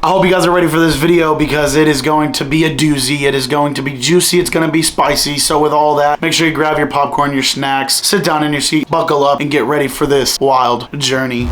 I hope you guys are ready for this video because it is going to be a doozy. It is going to be juicy. It's going to be spicy. So with all that, make sure you grab your popcorn, your snacks, sit down in your seat, buckle up, and get ready for this wild journey.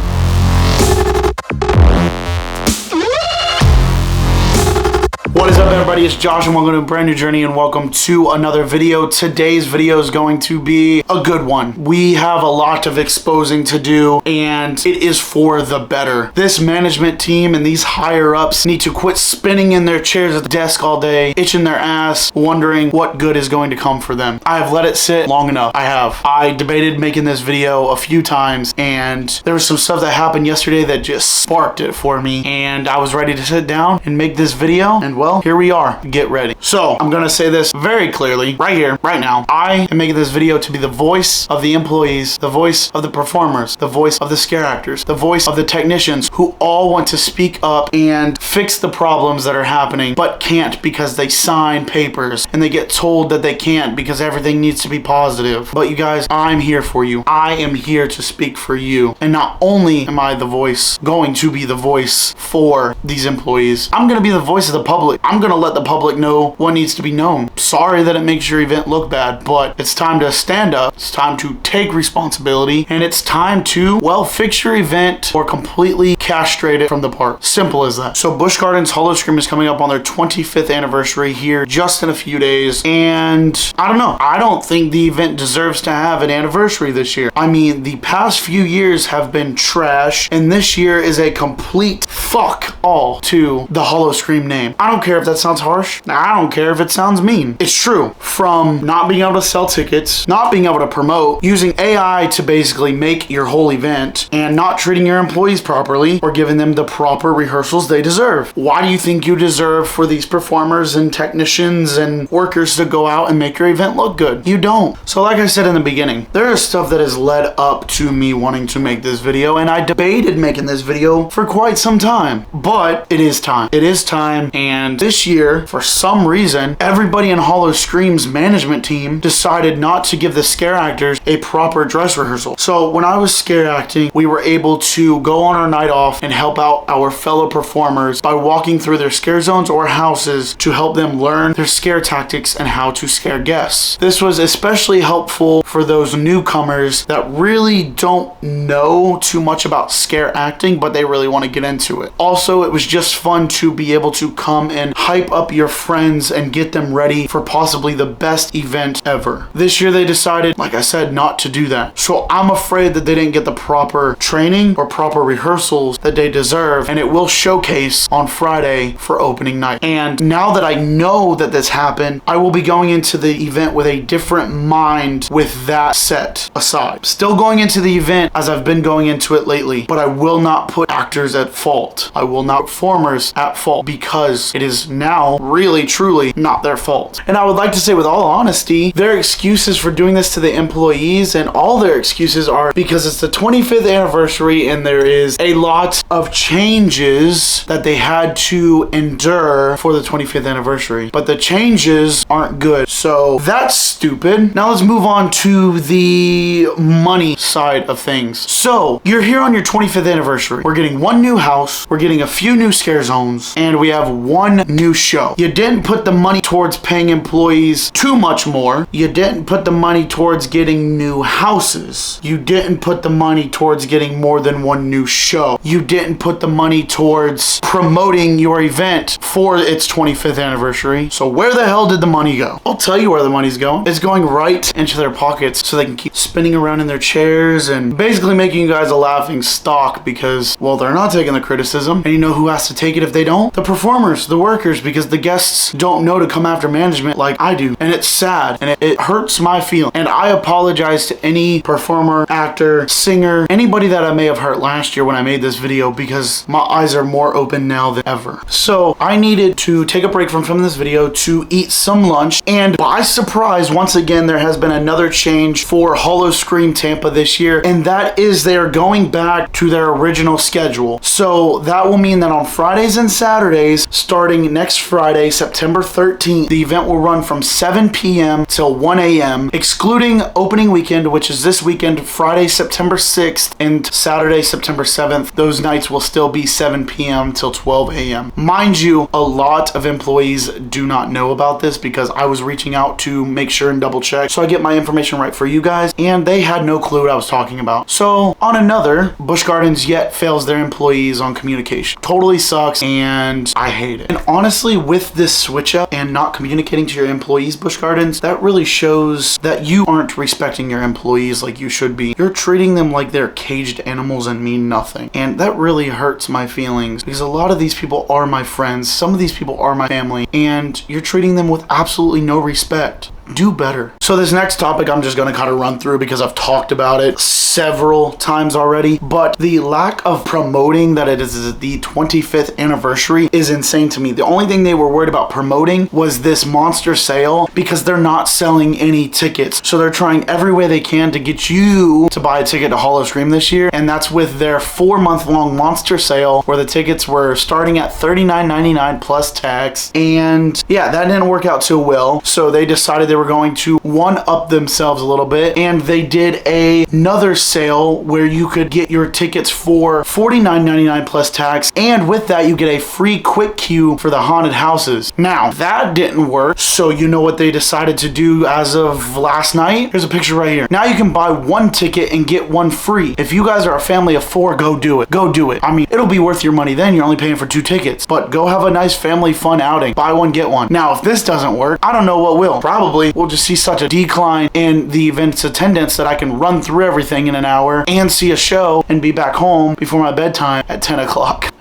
What is up, everybody? It's Josh and welcome to a brand new journey and welcome to another video. Today's video is going to be a good one. We have a lot of exposing to do and it is for the better. This management team and these higher ups need to quit spinning in their chairs at the desk all day, itching their ass, wondering what good is going to come for them. I have let it sit long enough. I debated making this video a few times and there was some stuff that happened yesterday that just sparked it for me and I was ready to sit down and make this video, and well, here we are. Get ready. So I'm gonna say this very clearly right here, right now. I am making this video to be the voice of the employees, the voice of the performers, the voice of the scare actors, the voice of the technicians who all want to speak up and fix the problems that are happening but can't because they sign papers and they get told that they can't because everything needs to be positive. But you guys, I'm here for you. I am here to speak for you. And not only am I going to be the voice for these employees, I'm gonna be the voice of the public. I'm gonna let the public know what needs to be known. Sorry that it makes your event look bad, but it's time to stand up. It's time to take responsibility, and it's time to, well, fix your event or completely castrate it from the park. Simple as that. So Busch Gardens Howl-O-Scream is coming up on their 25th anniversary here just in a few days, and I don't know. I don't think the event deserves to have an anniversary this year. I mean, the past few years have been trash, and this year is a complete fuck all to the Howl-O-Scream name. I don't care if that sounds harsh. I don't care if it sounds mean. It's true. From not being able to sell tickets, not being able to promote, using AI to basically make your whole event, and not treating your employees properly or giving them the proper rehearsals they deserve. Why do you think you deserve for these performers and technicians and workers to go out and make your event look good? You don't. So like I said in the beginning, there is stuff that has led up to me wanting to make this video, and I debated making this video for quite some time, but it is time. It is time, and this year, for some reason, everybody in Howl-O-Scream's management team decided not to give the scare actors a proper dress rehearsal. So when I was scare acting, we were able to go on our night off and help out our fellow performers by walking through their scare zones or houses to help them learn their scare tactics and how to scare guests. This was especially helpful for those newcomers that really don't know too much about scare acting, but they really want to get into it. Also, it was just fun to be able to come and hype up your friends and get them ready for possibly the best event ever. This year they decided, like I said, not to do that. So I'm afraid that they didn't get the proper training or proper rehearsals that they deserve, and it will showcase on Friday for opening night. And now that I know that this happened, I will be going into the event with a different mind with that set aside. Still going into the event as I've been going into it lately, but I will not put actors at fault. I will not put performers at fault because it is now really truly not their fault. And I would like to say with all honesty, their excuses for doing this to the employees and all their excuses are because it's the 25th anniversary and there is a lot of changes that they had to endure for the 25th anniversary, but the changes aren't good. So that's stupid. Now let's move on to the money side of things. So you're here on your 25th anniversary. We're getting one new house, we're getting a few new scare zones, and we have one new show. You didn't put the money towards paying employees too much more. You didn't put the money towards getting new houses. You didn't put the money towards getting more than one new show. You didn't put the money towards promoting your event for its 25th anniversary. So where the hell did the money go? I'll tell you where the money's going. It's going right into their pockets so they can keep spinning around in their chairs and basically making you guys a laughing stock because, well, they're not taking the criticism. And you know who has to take it if they don't? The performers, the workers, because the guests don't know to come after management like I do. And it's sad and it hurts my feelings. And I apologize to any performer, actor, singer, anybody that I may have hurt last year when I made this video because my eyes are more open now than ever. So I needed to take a break from filming this video to eat some lunch, and by surprise, once again, there has been another change for Howl-O-Scream Tampa this year, and that is they are going back to their original schedule. So that will mean mean that on Fridays and Saturdays, starting next Friday, September 13th, the event will run from 7 p.m. till 1 a.m., excluding opening weekend, which is this weekend, Friday, September 6th, and Saturday, September 7th. Those nights will still be 7 p.m. till 12 a.m. Mind you, a lot of employees do not know about this because I was reaching out to make sure and double check so I get my information right for you guys, and they had no clue what I was talking about. So on another, Busch Gardens yet fails their employees on communication. Totally sucks, and I hate it. And honestly, with this switch up and not communicating to your employees, Busch Gardens, that really shows that you aren't respecting your employees like you should be. You're treating them like they're caged animals and mean nothing. And that really hurts my feelings because a lot of these people are my friends. Some of these people are my family, and you're treating them with absolutely no respect. Do better. So this next topic I'm just going to kind of run through because I've talked about it several times already, but the lack of promoting that it is the 25th anniversary is insane to me. The only thing they were worried about promoting was this monster sale because they're not selling any tickets. So they're trying every way they can to get you to buy a ticket to Howl-O-Scream this year, and that's with their 4-month-long monster sale where the tickets were starting at $39.99 plus tax. And yeah, that didn't work out too well, so they decided they were going to one-up themselves a little bit, and they did another sale where you could get your tickets for $49.99 plus tax, and with that you get a free quick queue for the haunted houses. Now that didn't work, so you know what they decided to do as of last night? Here's a picture right here. Now you can buy one ticket and get one free. If you guys are a family of 4, go do it. Go do it. I mean, it'll be worth your money then. You're only paying for 2 tickets, but go have a nice family fun outing. Buy one, get one. Now if this doesn't work, I don't know what will. Probably we'll just see such a decline in the event's attendance that I can run through everything in an hour and see a show and be back home before my bedtime at 10 o'clock.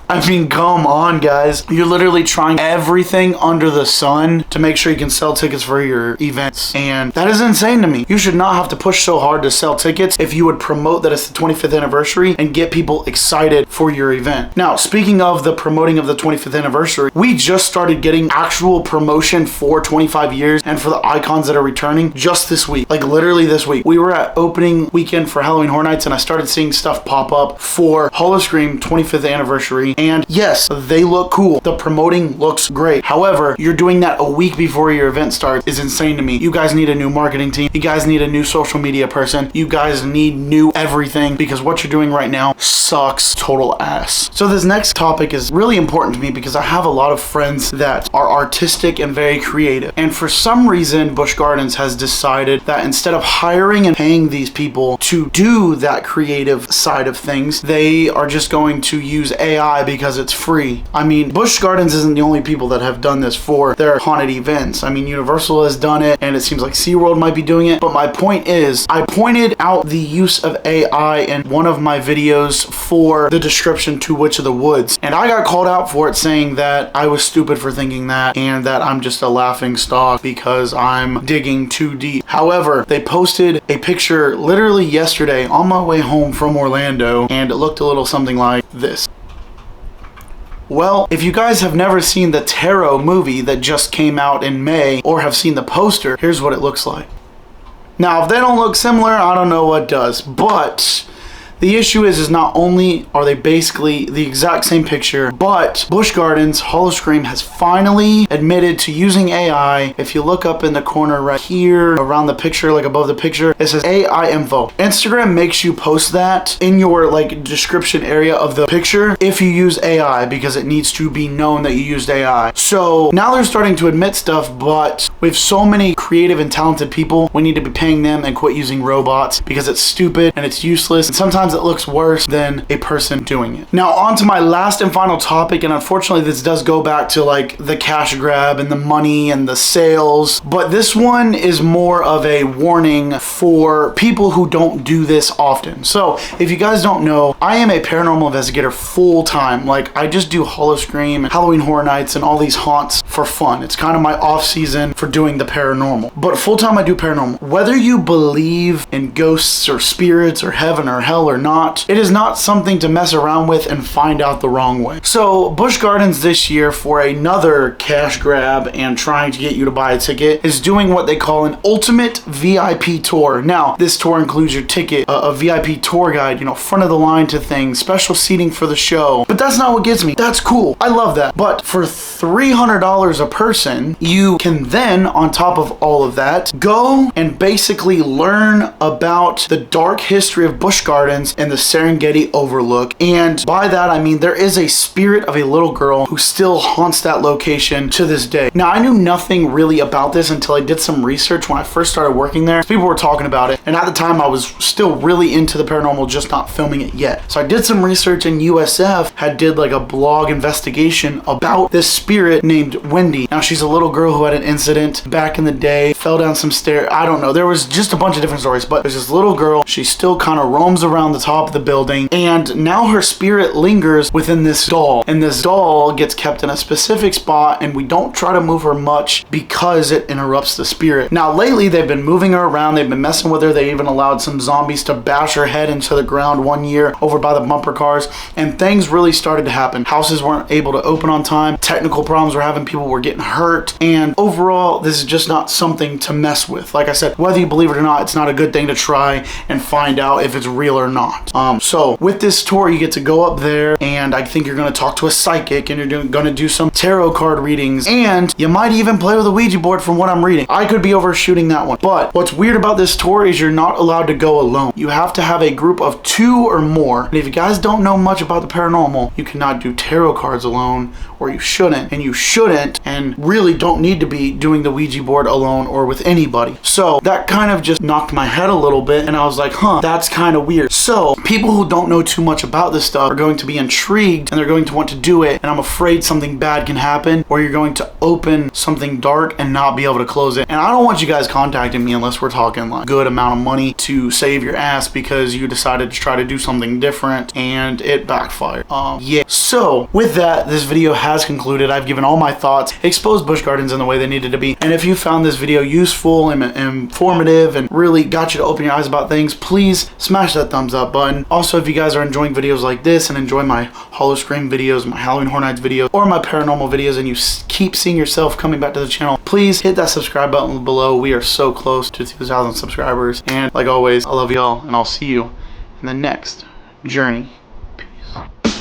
I mean, come on, guys. You're literally trying everything under the sun to make sure you can sell tickets for your events, and that is insane to me. You should not have to push so hard to sell tickets if you would promote that it's the 25th anniversary and get people excited for your event. Now, speaking of the promoting of the 25th anniversary, we just started getting actual promotion for 25 years and for the icons that are returning just this week. Like literally this week. We were at opening weekend for Halloween Horror Nights, and I started seeing stuff pop up for Howl-O-Scream 25th anniversary. And yes, they look cool. The promoting looks great. However, you're doing that a week before your event starts is insane to me. You guys need a new marketing team. You guys need a new social media person. You guys need new everything because what you're doing right now sucks total ass. So this next topic is really important to me because I have a lot of friends that are artistic and very creative. And for some reason, Busch Gardens has decided that instead of hiring and paying these people to do that creative side of things, they are just going to use AI because it's free. I mean, Busch Gardens isn't the only people that have done this for their haunted events. I mean, Universal has done it, and it seems like SeaWorld might be doing it. But my point is, I pointed out the use of AI in one of my videos for the description to Witch of the Woods, and I got called out for it, saying that I was stupid for thinking that and that I'm just a laughing stock because I'm digging too deep. However, they posted a picture literally yesterday on my way home from Orlando, and it looked a little something like this. Well, if you guys have never seen the Tarot movie that just came out in May or have seen the poster, here's what it looks like. Now, if they don't look similar, I don't know what does, but the issue is not only are they basically the exact same picture, but Busch Gardens Howl-O-Scream has finally admitted to using AI. If you look up in the corner right here around the picture, like above the picture, it says AI info. Instagram makes you post that in your like description area of the picture if you use AI because it needs to be known that you used AI. So now they're starting to admit stuff, but we have so many creative and talented people, we need to be paying them and quit using robots because it's stupid and it's useless, and sometimes it looks worse than a person doing it. Now on to my last and final topic, and unfortunately this does go back to like the cash grab and the money and the sales, but this one is more of a warning for people who don't do this often. So if you guys don't know, I am a paranormal investigator full time. Like I just do Howl-O-Scream and Halloween Horror Nights and all these haunts for fun. It's kind of my off season for doing the paranormal, but full time I do paranormal. Whether you believe in ghosts or spirits or heaven or hell or or not, it is not something to mess around with and find out the wrong way. So Busch Gardens this year, for another cash grab and trying to get you to buy a ticket, is doing what they call an ultimate VIP tour. Now, this tour includes your ticket, a VIP tour guide, you know, front of the line to things, special seating for the show. But that's not what gets me. That's cool. I love that. But for $300 a person, you can then, on top of all of that, go and basically learn about the dark history of Busch Gardens and the Serengeti Overlook. And by that, I mean there is a spirit of a little girl who still haunts that location to this day. Now, I knew nothing really about this until I did some research when I first started working there. People were talking about it, and at the time I was still really into the paranormal, just not filming it yet. So I did some research, and USF did like a blog investigation about this spirit named Wendy. Now, she's a little girl who had an incident back in the day, fell down some stairs. I don't know. There was just a bunch of different stories, but there's this little girl. She still kind of roams around the top of the building, and now her spirit lingers within this doll, and this doll gets kept in a specific spot, and we don't try to move her much because it interrupts the spirit. Now, lately they've been moving her around. They've been messing with her. They even allowed some zombies to bash her head into the ground one year over by the bumper cars, and things really started to happen. Houses weren't able to open on time. Technical problems were having, people were getting hurt, and overall, this is just not something to mess with. Like I said, whether you believe it or not, it's not a good thing to try and find out if it's real or not. So with this tour, you get to go up there, and I think you're going to talk to a psychic, and you're going to do some tarot card readings, and you might even play with a Ouija board from what I'm reading. I could be overshooting that one. But what's weird about this tour is you're not allowed to go alone. You have to have a group of 2 or more. And if you guys don't know much about the paranormal, you cannot do tarot cards alone, or you shouldn't, and really don't need to be doing the Ouija board alone or with anybody. So that kind of just knocked my head a little bit, and I was like, huh, that's kind of weird. So people who don't know too much about this stuff are going to be intrigued, and they're going to want to do it, and I'm afraid something bad can happen, or you're going to open something dark and not be able to close it. And I don't want you guys contacting me unless we're talking like good amount of money to save your ass because you decided to try to do something different and it backfired. Yeah. So with that, this video has concluded. I've given all my thoughts, exposed Busch Gardens in the way they needed to be. And if you found this video useful and informative and really got you to open your eyes about things, please smash that thumbs up button. Also, if you guys are enjoying videos like this and enjoy my Howl-O-Scream videos, my Halloween Horror Nights videos, or my paranormal videos, and you keep seeing yourself coming back to the channel, please hit that subscribe button below. We are so close to 2,000 subscribers. And like always, I love y'all, and I'll see you in the next journey. Peace.